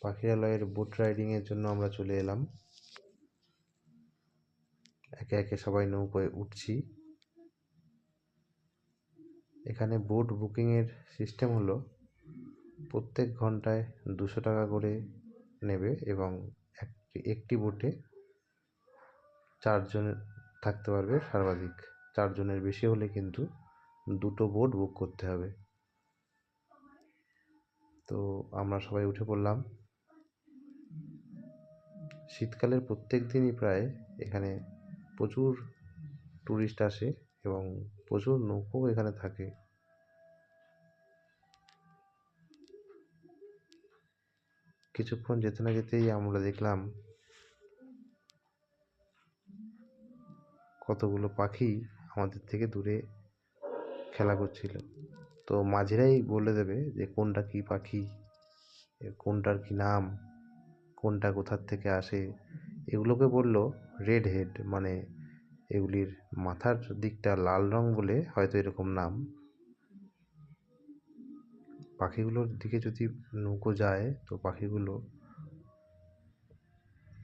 পাখিরালয়ের boat রাইডিংয়ের জন্য আমরা চলে এলাম। একে একে সবাই নৌকোয় উঠছি। এখানে বোট বুকিংয়ের সিস্টেম হলো প্রত্যেক ঘন্টায় 200 টাকা করে নেবে এবং একটি বোটে 4 জন থাকতে পারবে সর্বাধিক। 4 জনের বেশি হলে কিন্তু 2টো বোট বুক করতে হবে। তো আমরা সবাই উঠে পড়লাম। শীতকালের প্রত্যেক দিনই প্রায় এখানে প্রচুর টুরিস্ট আসে এবং প্রচুর নৌকো এখানে থাকে। কিছুক্ষণ যেতে না যেতেই আমরা দেখলাম কতগুলো পাখি আমাদের থেকে দূরে খেলা করছিল। তো মাঝিরাই বলে দেবে যে কোনটা কী পাখি, কোনটার কী নাম, কোনটা কোথার থেকে আসে। এগুলোকে বলল রেড হেড, মানে এগুলির মাথার দিকটা লাল রং বলে হয়তো এরকম নাম। পাখিগুলোর দিকে যদি নৌকো যায় তো পাখিগুলো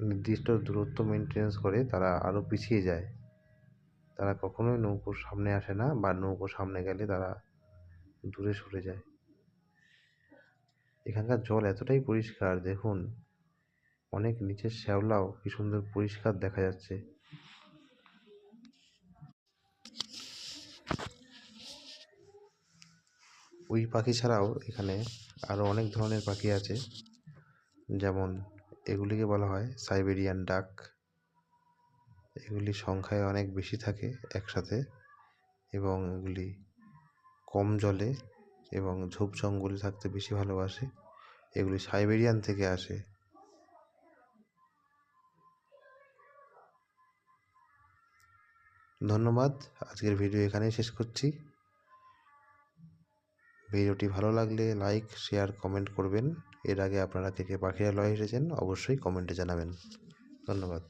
নির্দিষ্ট দূরত্ব মেনটেন্স করে তারা আরও পিছিয়ে যায়। তারা কখনোই নৌকোর সামনে আসে না, বা নৌকোর সামনে গেলে তারা দূরে সরে যায়। এখানকার জল এতটাই পরিষ্কার, দেখুন অনেক নিচের শ্যাওলাও কি সুন্দর পরিষ্কার দেখা যাচ্ছে। ওই পাখি ছাড়াও এখানে আরও অনেক ধরনের পাখি আছে, যেমন এগুলিকে বলা হয় সাইবেরিয়ান ডাক। এগুলি সংখ্যায় অনেক বেশি থাকে একসাথে এবং এগুলি কম জলে এবং ঝোপ জঙ্গলে থাকতে বেশি ভালোবাসে। এগুলি সাইবেরিয়ান থেকে আসে। ধন্যবাদ। আজকের ভিডিও এখানেই শেষ করছি। ভিডিওটি ভালো লাগলে লাইক, শেয়ার, কমেন্ট করবেন। এর আগে আপনারা কে কে পাখিরালয় এসেছেন অবশ্যই কমেন্টে জানাবেন। ধন্যবাদ।